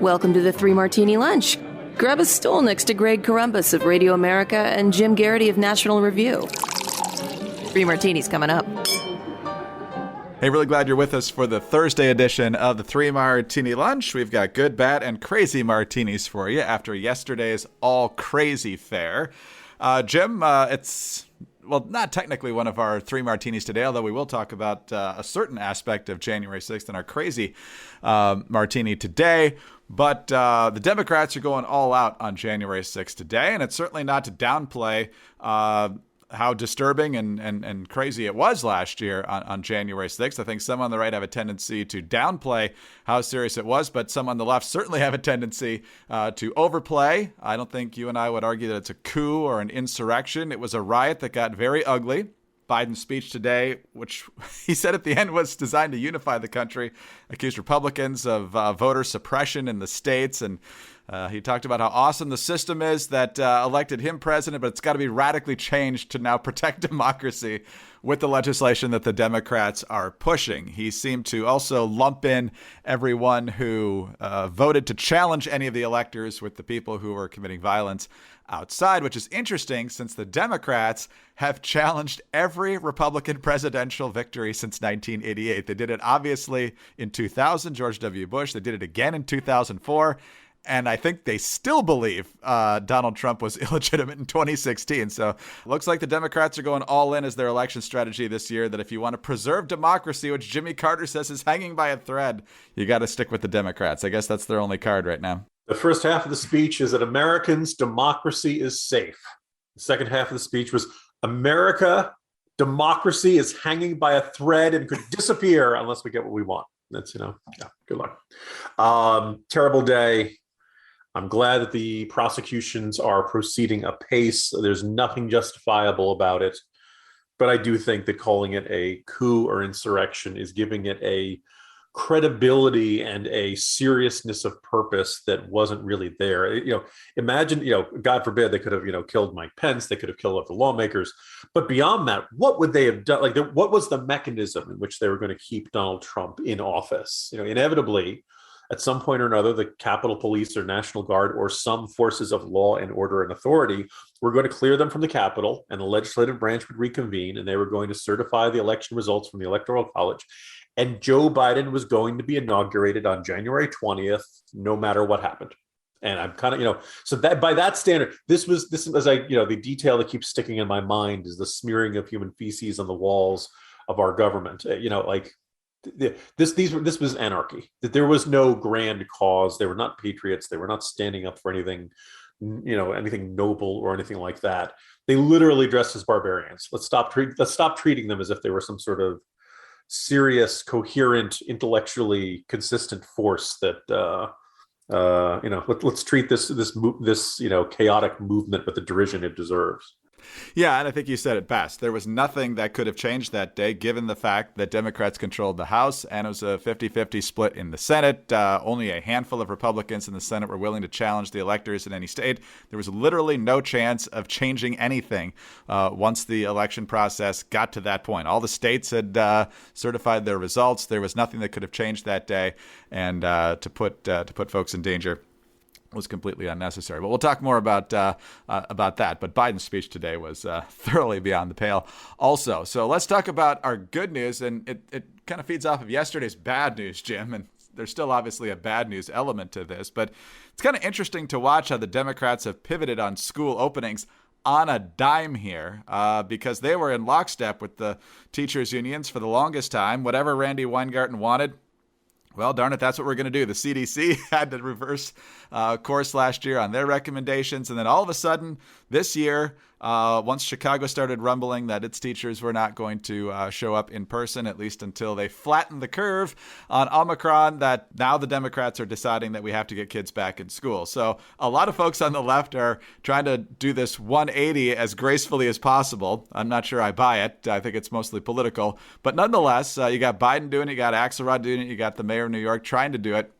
Welcome to the Three Martini Lunch. Grab a stool next to Greg Columbus of Radio America and Jim Garrity of National Review. Three Martinis coming up. Hey, really glad you're with us for the Thursday edition of the Three Martini Lunch. We've got good, bad, and crazy martinis for you after yesterday's all crazy fare. Jim, it's, well, not technically one of our three martinis today, although we will talk about a certain aspect of January 6th in our crazy martini today. But the Democrats are going all out on January 6th today, and it's certainly not to downplay how disturbing and crazy it was last year on January 6th. I think some on the right have a tendency to downplay how serious it was, but some on the left certainly have a tendency to overplay. I don't think you and I would argue that it's a coup or an insurrection. It was a riot that got very ugly. Biden's speech today, which he said at the end was designed to unify the country, accused Republicans of voter suppression in the states. And he talked about how awesome the system is that elected him president, but it's got to be radically changed to now protect democracy with the legislation that the Democrats are pushing. He seemed to also lump in everyone who voted to challenge any of the electors with the people who were committing violence outside, which is interesting since the Democrats have challenged every Republican presidential victory since 1988. They did it obviously in 2000, George W. Bush. They did it again in 2004. And I think they still believe Donald Trump was illegitimate in 2016. So it looks like the Democrats are going all in as their election strategy this year, that if you want to preserve democracy, which Jimmy Carter says is hanging by a thread, you got to stick with the Democrats. I guess that's their only card right now. The first half of the speech is that Americans' democracy is safe. The second half of the speech was America, democracy is hanging by a thread and could disappear unless we get what we want. That's, good luck. Terrible day. I'm glad that the prosecutions are proceeding apace. There's nothing justifiable about it. But I do think that calling it a coup or insurrection is giving it a credibility and a seriousness of purpose that wasn't really there. Imagine, God forbid they could have, killed Mike Pence. They could have killed other lawmakers. But beyond that, what would they have done? What was the mechanism in which they were going to keep Donald Trump in office? Inevitably, at some point or another, the Capitol Police or National Guard or some forces of law and order and authority were going to clear them from the Capitol, and the legislative branch would reconvene, and they were going to certify the election results from the Electoral College. And Joe Biden was going to be inaugurated on January 20th, no matter what happened. And I'm kind of, so that by that standard, this was the detail that keeps sticking in my mind is the smearing of human feces on the walls of our government. This was anarchy. That there was no grand cause. They were not patriots. They were not standing up for anything, anything noble or anything like that. They literally dressed as barbarians. Let's stop treating them as if they were some sort of serious, coherent, intellectually consistent force that let's treat this chaotic movement with the derision it deserves. Yeah, and I think you said it best. There was nothing that could have changed that day, given the fact that Democrats controlled the House and it was a 50-50 split in the Senate. Only a handful of Republicans in the Senate were willing to challenge the electors in any state. There was literally no chance of changing anything once the election process got to that point. All the states had certified their results. There was nothing that could have changed that day, and to put folks in danger was completely unnecessary. But we'll talk more about that. But Biden's speech today was thoroughly beyond the pale also. So let's talk about our good news. And it kind of feeds off of yesterday's bad news, Jim. And there's still obviously a bad news element to this. But it's kind of interesting to watch how the Democrats have pivoted on school openings on a dime here because they were in lockstep with the teachers' unions for the longest time. Whatever Randy Weingarten wanted, well, darn it, that's what we're going to do. The CDC had to reverse course last year on their recommendations. And then all of a sudden this year, once Chicago started rumbling that its teachers were not going to show up in person, at least until they flattened the curve on Omicron, that now the Democrats are deciding that we have to get kids back in school. So a lot of folks on the left are trying to do this 180 as gracefully as possible. I'm not sure I buy it. I think it's mostly political. But nonetheless, you got Biden doing it, you got Axelrod doing it, you got the mayor of New York trying to do it.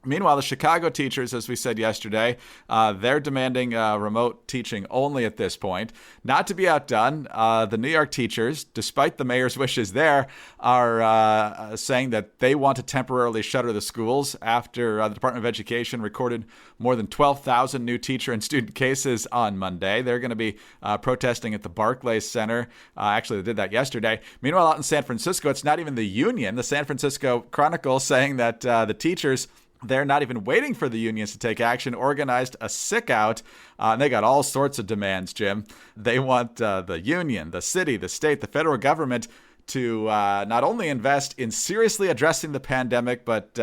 Meanwhile, the Chicago teachers, as we said yesterday, they're demanding remote teaching only at this point. Not to be outdone, the New York teachers, despite the mayor's wishes there, are saying that they want to temporarily shutter the schools after the Department of Education recorded more than 12,000 new teacher and student cases on Monday. They're going to be protesting at the Barclays Center. Actually, they did that yesterday. Meanwhile, out in San Francisco, it's not even the union. The San Francisco Chronicle saying that the teachers, they're not even waiting for the unions to take action, organized a sick out. And they got all sorts of demands, Jim. They want the union, the city, the state, the federal government to not only invest in seriously addressing the pandemic, but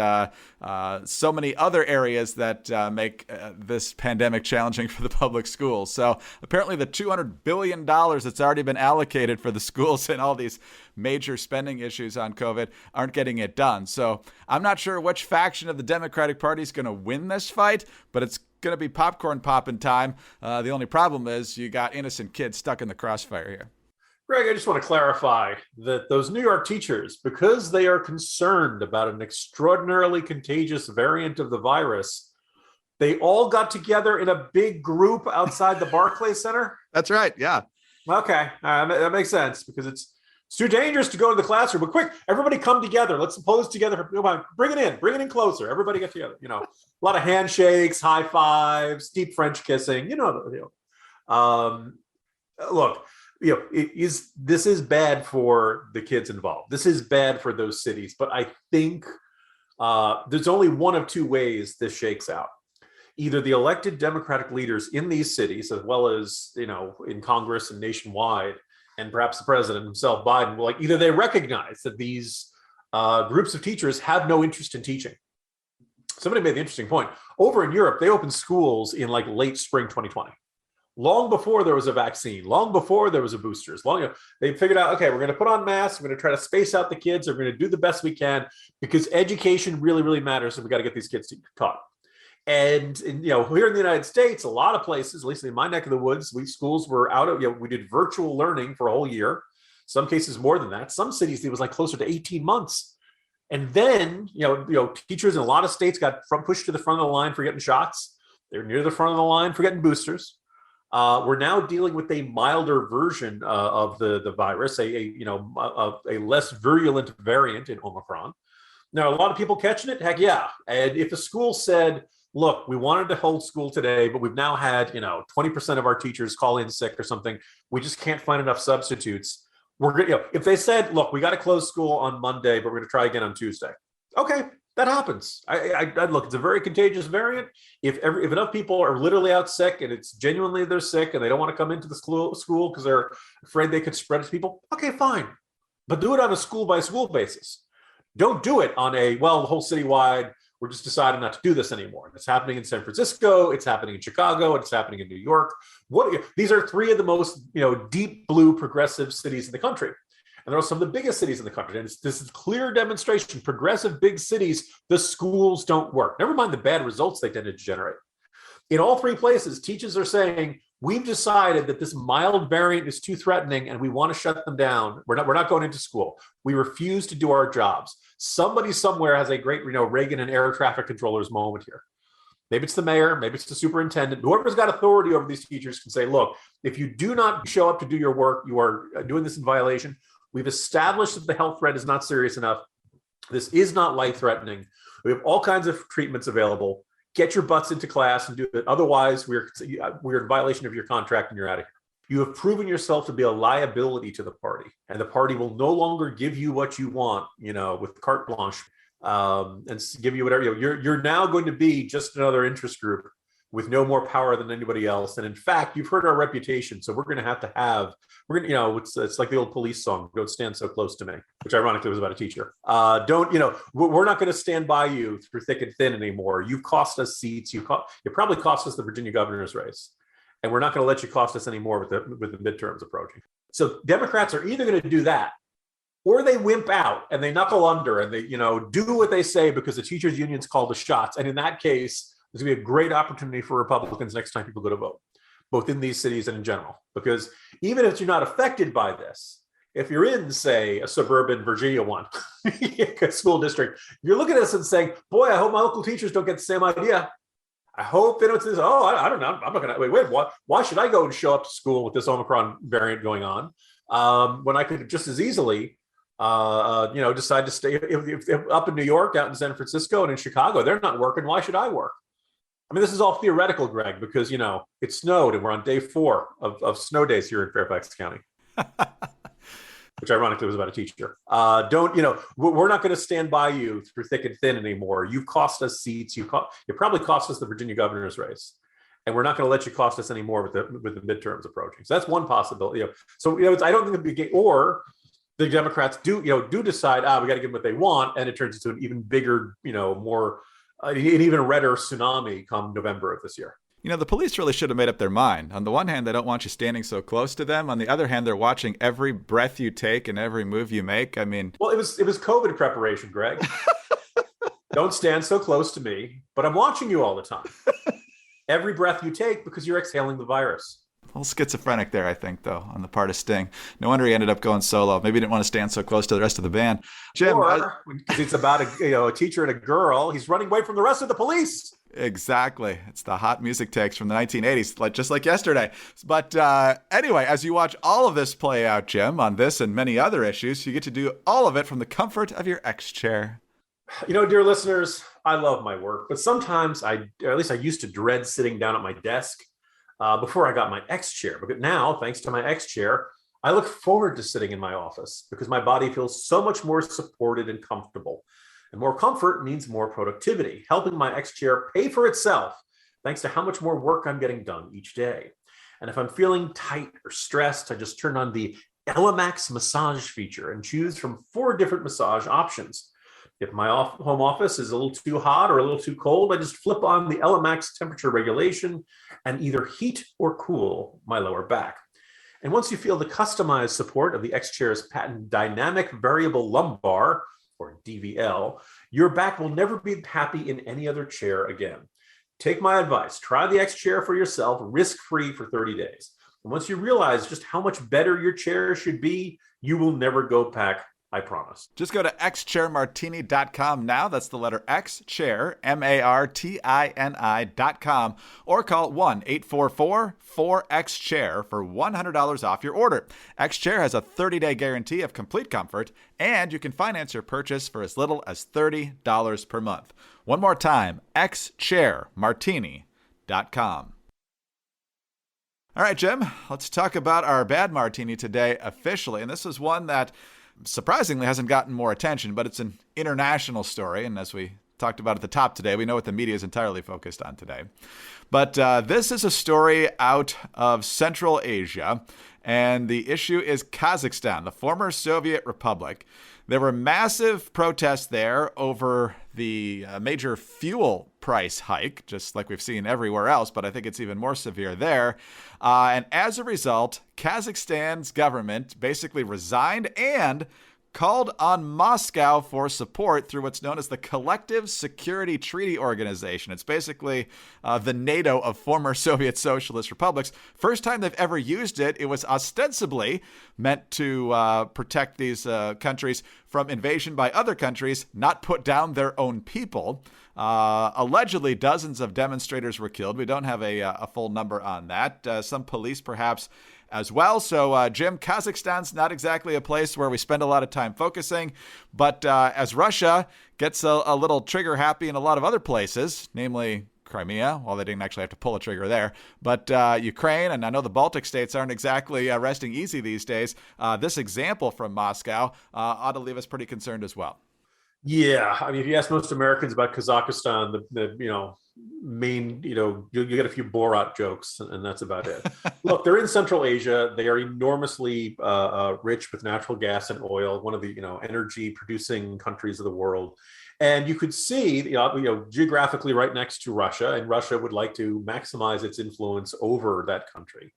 so many other areas that make this pandemic challenging for the public schools. So apparently the $200 billion that's already been allocated for the schools and all these major spending issues on COVID aren't getting it done. So I'm not sure which faction of the Democratic Party is going to win this fight, but it's going to be popcorn popping time. The only problem is you got innocent kids stuck in the crossfire here. Greg, I just want to clarify that those New York teachers, because they are concerned about an extraordinarily contagious variant of the virus, they all got together in a big group outside the Barclays Center? That's right, yeah. Okay, that makes sense, because it's too dangerous to go to the classroom. But quick, everybody come together. Let's pose together. Bring it in closer. Everybody get together. You know, a lot of handshakes, high fives, deep French kissing. You know the deal. Look, this is bad for the kids involved. This is bad for those cities. But I think there's only one of two ways this shakes out. Either the elected Democratic leaders in these cities, as well as, in Congress and nationwide, and perhaps the president himself, Biden, will either they recognize that these groups of teachers have no interest in teaching. Somebody made the interesting point. Over in Europe, they opened schools in late spring 2020. Long before there was a vaccine, long before there was a boosters, they figured out, okay, we're going to put on masks, we're going to try to space out the kids, we're going to do the best we can because education really, really matters, and we got to get these kids taught. And here in the United States, a lot of places, at least in my neck of the woods, schools were out of, we did virtual learning for a whole year. Some cases more than that. Some cities, it was closer to 18 months. And then, teachers in a lot of states got pushed to the front of the line for getting shots. They're near the front of the line for getting boosters. We're now dealing with a milder version of the virus, a less virulent variant in Omicron. Now, a lot of people catching it, heck yeah. And if a school said, look, we wanted to hold school today, but we've now had, 20% of our teachers call in sick or something, we just can't find enough substitutes. If they said, look, we got to close school on Monday, but we're going to try again on Tuesday. Okay. That happens. I look, it's a very contagious variant. If enough people are literally out sick and it's genuinely they're sick and they don't want to come into the school because they're afraid they could spread it to people, okay, fine. But do it on a school by school basis. Don't do it on the whole citywide, we're just deciding not to do this anymore. It's happening in San Francisco, it's happening in Chicago, it's happening in New York. These are three of the most, deep blue progressive cities in the country. And they're some of the biggest cities in the country. And this is clear demonstration. Progressive big cities, the schools don't work. Never mind the bad results they tend to generate. In all three places, teachers are saying, we've decided that this mild variant is too threatening and we want to shut them down. We're not going into school. We refuse to do our jobs. Somebody somewhere has a great, Reagan and air traffic controllers moment here. Maybe it's the mayor, maybe it's the superintendent. Whoever's got authority over these teachers can say, look, if you do not show up to do your work, you are doing this in violation. We've established that the health threat is not serious enough. This is not life-threatening. We have all kinds of treatments available. Get your butts into class and do it. Otherwise, we're in violation of your contract and you're out of here. You have proven yourself to be a liability to the party, and the party will no longer give you what you want, with carte blanche, and give you whatever. You're now going to be just another interest group with no more power than anybody else. And in fact, you've heard our reputation. So we're going to have, it's like the old Police song, "Don't stand so close to me," which ironically was about a teacher. We're not going to stand by you through thick and thin anymore. You've cost us seats. You probably cost us the Virginia governor's race. And we're not going to let you cost us anymore with the midterms approaching. So Democrats are either going to do that, or they wimp out and they knuckle under and they, do what they say because the teachers unions call the shots. And in that case, there's going to be a great opportunity for Republicans next time people go to vote, both in these cities and in general. Because even if you're not affected by this, if you're in, say, a suburban Virginia one school district, you're looking at us and saying, boy, I hope my local teachers don't get the same idea. I hope they don't say, oh, I don't know. I'm not going to wait. Why should I go and show up to school with this Omicron variant going on when I could just as easily, decide to stay if up in New York, out in San Francisco, and in Chicago, they're not working. Why should I work? I mean, this is all theoretical, Greg, because, it snowed and we're on day 4 of snow days here in Fairfax County, which ironically was about a teacher. We're not going to stand by you through thick and thin anymore. You've cost us seats. You probably cost us the Virginia governor's race. And we're not going to let you cost us any more with the midterms approaching. So that's one possibility. I don't think or the Democrats do decide, we got to give them what they want. And it turns into an even bigger, more an even redder tsunami come November of this year. The police really should have made up their mind. On the one hand, they don't want you standing so close to them. On the other hand, they're watching every breath you take and every move you make. I mean, well, it was COVID preparation, Greg. Don't stand so close to me, but I'm watching you all the time. Every breath you take because you're exhaling the virus. A little schizophrenic there, I think, though, on the part of Sting. No wonder he ended up going solo. Maybe he didn't want to stand so close to the rest of the band. Jim, because it's about a teacher and a girl, he's running away from the rest of the police. Exactly. It's the hot music takes from the 1980s, just like yesterday. But anyway, as you watch all of this play out, Jim, on this and many other issues, you get to do all of it from the comfort of your XChair. Dear listeners, I love my work, but sometimes I used to dread sitting down at my desk before I got my XChair. But now, thanks to my XChair, I look forward to sitting in my office because my body feels so much more supported and comfortable. And more comfort means more productivity, helping my XChair pay for itself thanks to how much more work I'm getting done each day. And if I'm feeling tight or stressed, I just turn on the Elemax massage feature and choose from 4 different massage options. If my home office is a little too hot or a little too cold, I just flip on the Elemax temperature regulation and either heat or cool my lower back. And once you feel the customized support of the XChair's patent dynamic variable lumbar, or DVL, your back will never be happy in any other chair again. Take my advice, try the XChair for yourself, risk-free for 30 days. And once you realize just how much better your chair should be, you will never go back, I promise. Just go to xchairmartini.com now. That's the letter XChair, MARTINI.com, or call 1-844-4XChair for $100 off your order. XChair has a 30-day guarantee of complete comfort, and you can finance your purchase for as little as $30 per month. One more time, xchairmartini.com. All right, Jim, let's talk about our bad martini today officially. And this is one that surprisingly hasn't gotten more attention, but it's an international story. And as we talked about at the top today, we know what the media is entirely focused on today. But this is a story out of Central Asia, and the issue is Kazakhstan, the former Soviet republic. There were massive protests there over the major fuel price hike, just like we've seen everywhere else, but I think it's even more severe there. And as a result, Kazakhstan's government basically resigned and called on Moscow for support through what's known as the Collective Security Treaty Organization. It's basically the NATO of former Soviet socialist republics. First time they've ever used it, it was ostensibly meant to protect these countries from invasion by other countries, not put down their own people. Allegedly, dozens of demonstrators were killed. We don't have a full number on that. Some police perhaps as well. So, Jim, Kazakhstan's not exactly a place where we spend a lot of time focusing, but as Russia gets a little trigger happy in a lot of other places, namely Crimea, well, they didn't actually have to pull a trigger there, but Ukraine, and I know the Baltic states aren't exactly resting easy these days. This example from Moscow ought to leave us pretty concerned as well. Yeah, I mean, if you ask most Americans about Kazakhstan, the main, you get a few Borat jokes, and that's about it. Look, they're in Central Asia. They are enormously rich with natural gas and oil, one of the energy producing countries of the world. And you could see, geographically right next to Russia, and Russia would like to maximize its influence over that country.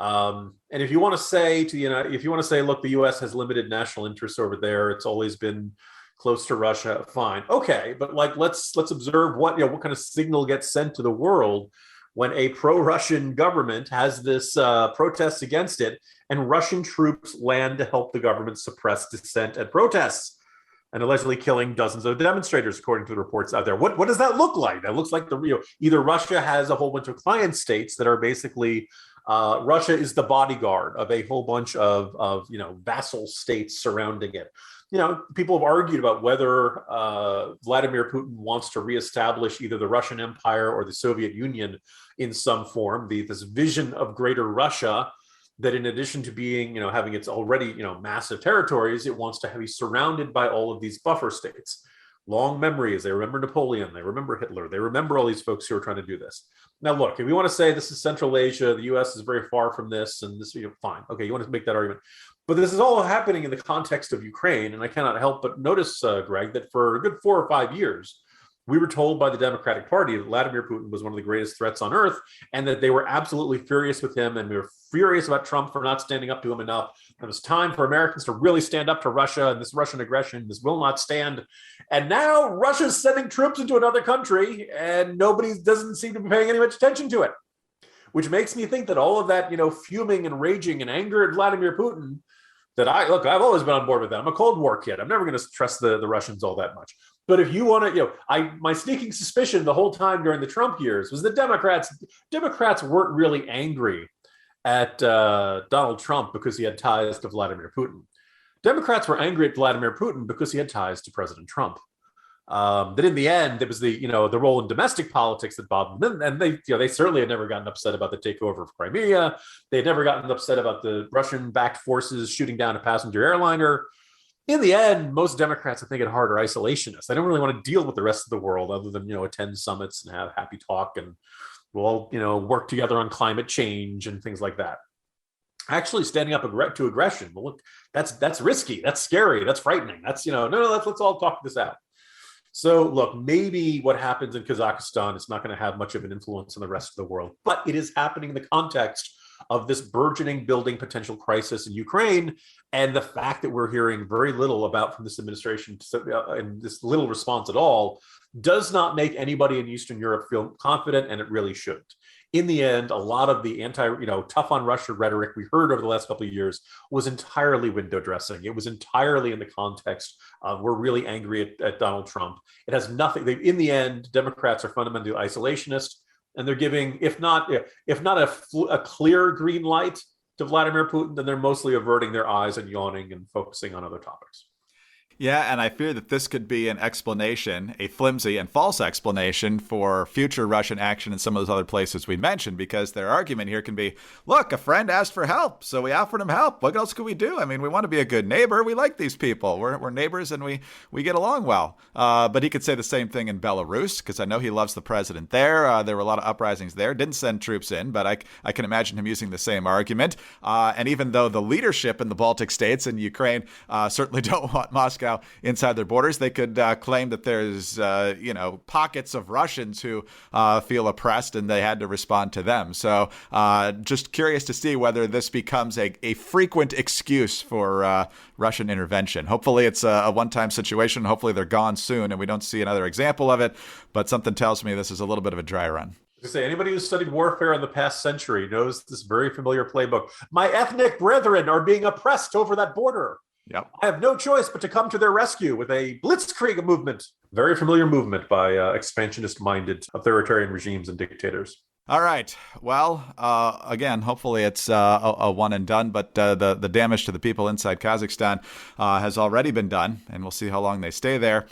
And if you want to say look, the U.S. has limited national interests over there. It's always been close to Russia, fine, okay, but let's observe what kind of signal gets sent to the world when a pro-Russian government has this protests against it, and Russian troops land to help the government suppress dissent and protests, and allegedly killing dozens of demonstrators, according to the reports out there. What does that look like? That looks like either Russia has a whole bunch of client states that are basically Russia is the bodyguard of a whole bunch of vassal states surrounding it. People have argued about whether Vladimir Putin wants to reestablish either the Russian Empire or the Soviet Union in some form. This vision of greater Russia, that in addition to being, having its already, massive territories, it wants to be surrounded by all of these buffer states. Long memories. They remember Napoleon. They remember Hitler. They remember all these folks who are trying to do this. Now, look, if you want to say this is Central Asia, the U.S. is very far from this, and this, fine. Okay, you want to make that argument. But this is all happening in the context of Ukraine, and I cannot help but notice, Greg, that for a good 4 or 5 years, we were told by the Democratic Party that Vladimir Putin was one of the greatest threats on earth, and that they were absolutely furious with him, and we were furious about Trump for not standing up to him enough. It was time for Americans to really stand up to Russia and this Russian aggression. This will not stand. And now Russia's sending troops into another country, and nobody doesn't seem to be paying any much attention to it, which makes me think that all of that, fuming and raging and anger at Vladimir Putin, I've always been on board with that. I'm a Cold War kid. I'm never going to trust the Russians all that much. But if you want to, my sneaking suspicion the whole time during the Trump years was the Democrats weren't really angry at Donald Trump because he had ties to Vladimir Putin. Democrats were angry at Vladimir Putin because he had ties to President Trump. That in the end, it was the role in domestic politics that bothered them, and they certainly had never gotten upset about the takeover of Crimea. They had never gotten upset about the Russian-backed forces shooting down a passenger airliner. In the end, most Democrats, I think, at heart, are isolationists. They don't really want to deal with the rest of the world, other than attend summits and have happy talk, and we'll all work together on climate change and things like that. Actually, standing up to aggression, well, look, that's risky, that's scary, that's frightening. That's let's all talk this out. So look, maybe what happens in Kazakhstan is not going to have much of an influence on the rest of the world, but it is happening in the context of this burgeoning, building potential crisis in Ukraine, and the fact that we're hearing very little about from this administration and this little response at all does not make anybody in Eastern Europe feel confident, and it really shouldn't. In the end, a lot of the tough on Russia rhetoric we heard over the last couple of years was entirely window dressing. It was entirely in the context of we're really angry at Donald Trump. It has nothing. In the end, Democrats are fundamentally isolationist, and they're giving, if not a clear green light to Vladimir Putin, then they're mostly averting their eyes and yawning and focusing on other topics. Yeah, and I fear that this could be an explanation, a flimsy and false explanation for future Russian action in some of those other places we mentioned, because their argument here can be, look, a friend asked for help, so we offered him help. What else could we do? I mean, we want to be a good neighbor. We like these people. We're neighbors, and we get along well. But he could say the same thing in Belarus, because I know he loves the president there. There were a lot of uprisings there. Didn't send troops in, but I can imagine him using the same argument. And even though the leadership in the Baltic states and Ukraine certainly don't want Moscow inside their borders, they could claim that there's pockets of Russians who feel oppressed, and they had to respond to them. So just curious to see whether this becomes a frequent excuse for Russian intervention. Hopefully it's a one-time situation. Hopefully they're gone soon and we don't see another example of it, but something tells me this is a little bit of a dry run. To say, anybody who's studied warfare in the past century knows this very familiar playbook. My ethnic brethren are being oppressed over that border. Yep. I have no choice but to come to their rescue with a blitzkrieg movement. Very familiar movement by expansionist-minded authoritarian regimes and dictators. All right. Well, again, hopefully it's a one and done, but the damage to the people inside Kazakhstan has already been done, and we'll see how long they stay there.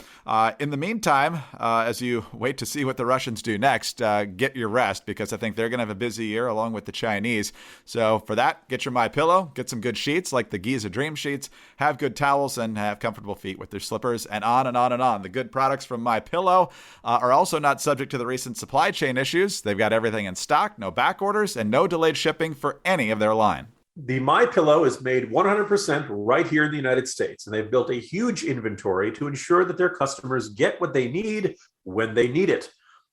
In the meantime, as you wait to see what the Russians do next, get your rest, because I think they're going to have a busy year along with the Chinese. So for that, get your MyPillow, get some good sheets like the Giza Dream Sheets, have good towels, and have comfortable feet with their slippers, and on and on and on. The good products from MyPillow are also not subject to the recent supply chain issues. They've got everything in stock, no back orders, and no delayed shipping for any of their line. The MyPillow is made 100% right here in the United States, and they've built a huge inventory to ensure that their customers get what they need when they need it.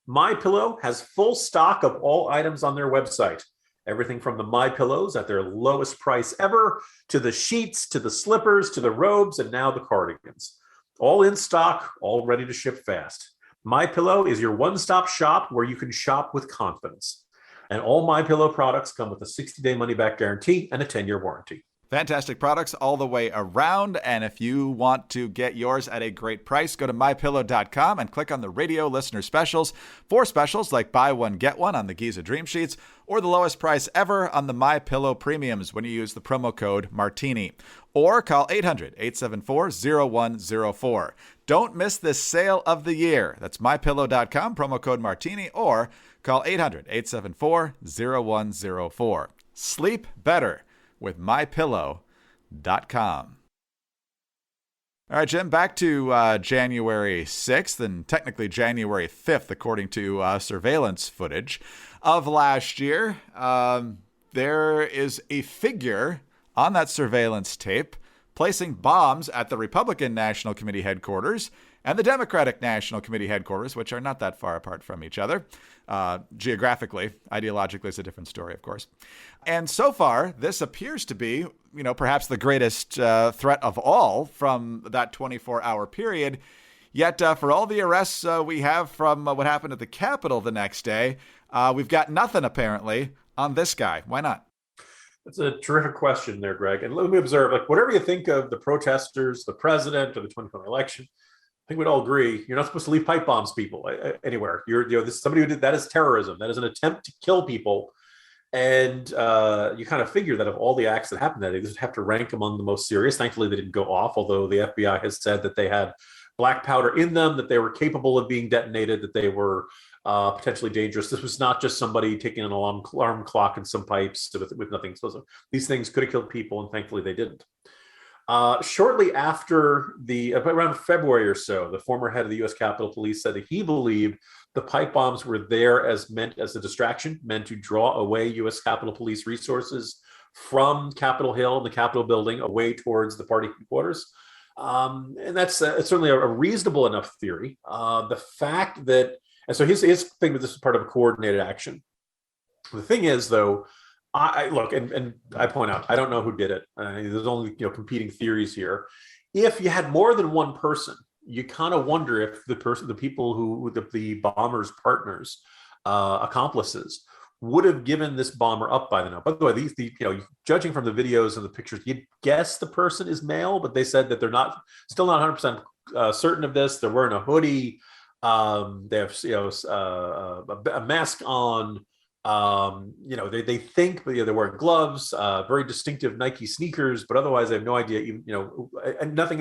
MyPillow has full stock of all items on their website. Everything from the MyPillows at their lowest price ever, to the sheets, to the slippers, to the robes, and now the cardigans. All in stock, all ready to ship fast. MyPillow is your one-stop shop where you can shop with confidence. And all MyPillow products come with a 60-day money-back guarantee and a 10-year warranty. Fantastic products all the way around. And if you want to get yours at a great price, go to mypillow.com and click on the radio listener specials for specials like buy one, get one on the Giza Dream Sheets, or the lowest price ever on the MyPillow premiums when you use the promo code Martini. Or call 800-874-0104. Don't miss this sale of the year. That's mypillow.com, promo code Martini, or call 800-874-0104. Sleep better with mypillow.com. All right, Jim, back to January 6th and technically January 5th, according to surveillance footage of last year. There is a figure on that surveillance tape placing bombs at the Republican National Committee headquarters and the Democratic National Committee headquarters, which are not that far apart from each other. Geographically, ideologically, it's a different story, of course. And so far, this appears to be, perhaps the greatest threat of all from that 24-hour period. Yet, for all the arrests we have from what happened at the Capitol the next day, we've got nothing, apparently, on this guy. Why not? That's a terrific question there, Greg. And let me observe, whatever you think of the protesters, the president, or the 2020 election, I think we'd all agree you're not supposed to leave pipe bombs people anywhere. Somebody who did that is terrorism. That is an attempt to kill people. And you kind of figure that of all the acts that happened that day, this would have to rank among the most serious. Thankfully, they didn't go off, although the FBI has said that they had black powder in them, that they were capable of being detonated, that they were potentially dangerous. This was not just somebody taking an alarm clock and some pipes with nothing explosive. These things could have killed people, and thankfully they didn't. Shortly after around February or so, the former head of the U.S. Capitol Police said that he believed the pipe bombs were there as a distraction, meant to draw away U.S. Capitol Police resources from Capitol Hill and the Capitol building away towards the party headquarters. And that's certainly a reasonable enough theory. The fact that, and so his thing that this is part of a coordinated action. The thing is, though, I look, and I point out, I don't know who did it. There's only competing theories here. If you had more than one person, you kind of wonder if the people who the bomber's partners, accomplices, would have given this bomber up by now. By the way, judging from the videos and the pictures, you'd guess the person is male, but they said that they're still not 100% certain of this. They're wearing a hoodie. They have a mask on. They think, but they're wearing gloves, very distinctive Nike sneakers, but otherwise they have no idea, and nothing,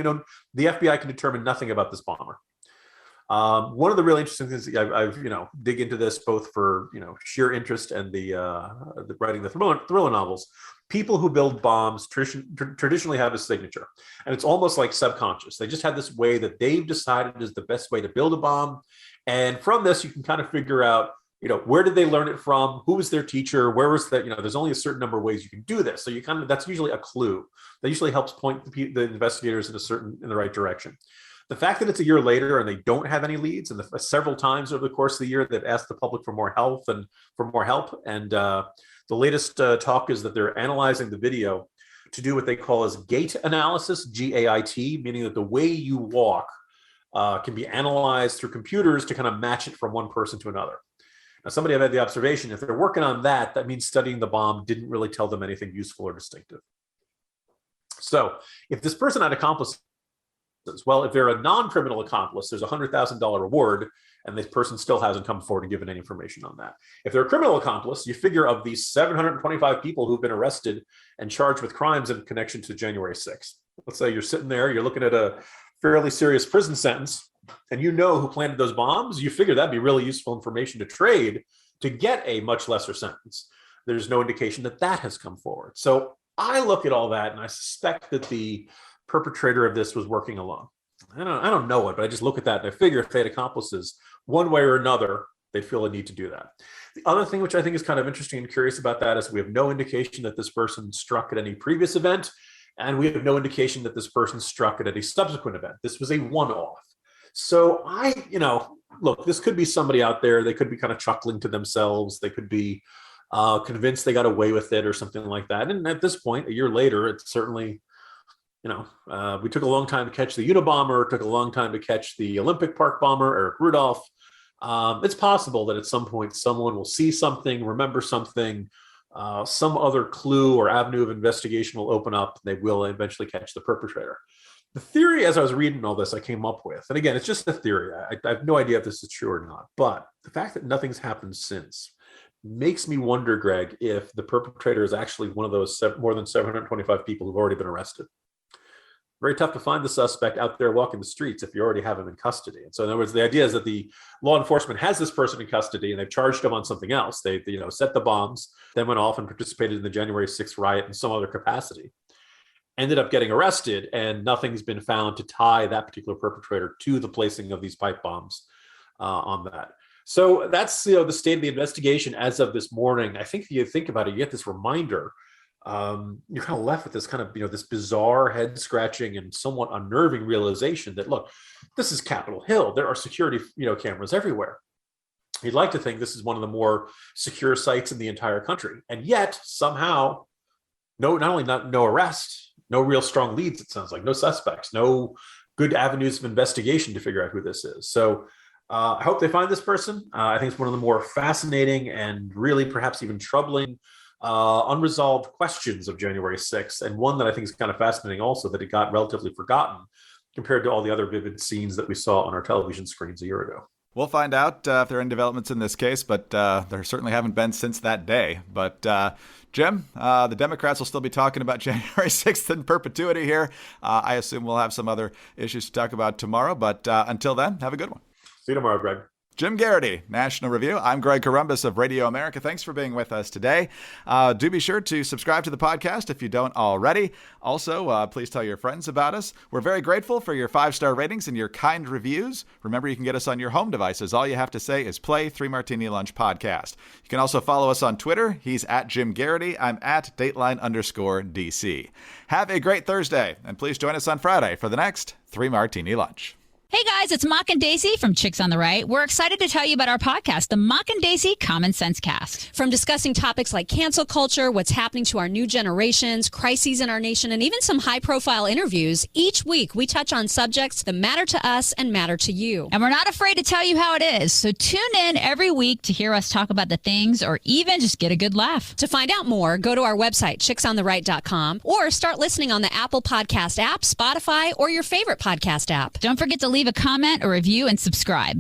the FBI can determine nothing about this bomber. One of the really interesting things I've dig into this both for, sheer interest and the writing the thriller novels. People who build bombs traditionally have a signature, and it's almost like subconscious. They just have this way that they've decided is the best way to build a bomb. And from this, you can kind of figure out, where did they learn it from? Who was their teacher? Where was that? There's only a certain number of ways you can do this. So that's usually a clue that usually helps point the investigators in the right direction. The fact that it's a year later and they don't have any leads, and several times over the course of the year they've asked the public for more help. And the latest talk is that they're analyzing the video to do what they call as gait analysis, GAIT, meaning that the way you walk can be analyzed through computers to kind of match it from one person to another. Now, somebody have had the observation, if they're working on that, that means studying the bomb didn't really tell them anything useful or distinctive. So if this person had accomplices, well, if they're a non-criminal accomplice, there's a $100,000 reward, and this person still hasn't come forward and given any information on that. If they're a criminal accomplice, you figure of these 725 people who've been arrested and charged with crimes in connection to January 6th. Let's say you're sitting there, you're looking at a fairly serious prison sentence, and you know who planted those bombs, you figure that'd be really useful information to trade to get a much lesser sentence. There's no indication that has come forward. So I look at all that, and I suspect that the perpetrator of this was working alone. I don't know it, but I just look at that and I figure if they had accomplices, one way or another, they'd feel a need to do that. The other thing which I think is kind of interesting and curious about that is we have no indication that this person struck at any previous event, and we have no indication that this person struck at any subsequent event. This was a one-off. So look, this could be somebody out there. They could be kind of chuckling to themselves. They could be convinced they got away with it or something like that. And at this point, a year later, it's certainly, we took a long time to catch the Unabomber. It took a long time to catch the Olympic Park bomber, Eric Rudolph. It's possible that at some point someone will see something, remember something, some other clue or avenue of investigation will open up, and they will eventually catch the perpetrator. The theory, as I was reading all this, I came up with, and again, it's just a theory. I have no idea if this is true or not, but the fact that nothing's happened since makes me wonder, Greg, if the perpetrator is actually one of those more than 725 people who've already been arrested. Very tough to find the suspect out there walking the streets if you already have him in custody. And so in other words, the idea is that the law enforcement has this person in custody and they've charged him on something else. They set the bombs, then went off and participated in the January 6th riot in some other capacity. Ended up getting arrested, and nothing's been found to tie that particular perpetrator to the placing of these pipe bombs on that. So that's the state of the investigation as of this morning. I think if you think about it, you get this reminder. You're kind of left with this kind of this bizarre, head scratching and somewhat unnerving realization that, look, this is Capitol Hill. There are security cameras everywhere. You'd like to think this is one of the more secure sites in the entire country, and yet somehow no arrest, no real strong leads. It sounds like no suspects, no good avenues of investigation to figure out who this is. So I hope they find this person. I think it's one of the more fascinating and really perhaps even troubling unresolved questions of January 6th, and one that I think is kind of fascinating also that it got relatively forgotten compared to all the other vivid scenes that we saw on our television screens a year ago. We'll find out if there are any developments in this case, but there certainly haven't been since that day. But Jim, the Democrats will still be talking about January 6th in perpetuity here. I assume we'll have some other issues to talk about tomorrow, but until then, have a good one. See you tomorrow, Greg. Jim Garrity, National Review. I'm Greg Corombos of Radio America. Thanks for being with us today. Do be sure to subscribe to the podcast if you don't already. Also, please tell your friends about us. We're very grateful for your 5-star ratings and your kind reviews. Remember, you can get us on your home devices. All you have to say is play 3 Martini Lunch Podcast. You can also follow us on Twitter. He's at Jim Garrity. I'm at Dateline_DC. Have a great Thursday, and please join us on Friday for the next 3 Martini Lunch. Hey guys, it's Mock and Daisy from Chicks on the Right. We're excited to tell you about our podcast, the Mock and Daisy Common Sense Cast. From discussing topics like cancel culture, what's happening to our new generations, crises in our nation, and even some high-profile interviews, each week we touch on subjects that matter to us and matter to you. And we're not afraid to tell you how it is, so tune in every week to hear us talk about the things or even just get a good laugh. To find out more, go to our website, chicksontheright.com, or start listening on the Apple Podcast app, Spotify, or your favorite podcast app. Don't forget to leave a comment or review and subscribe.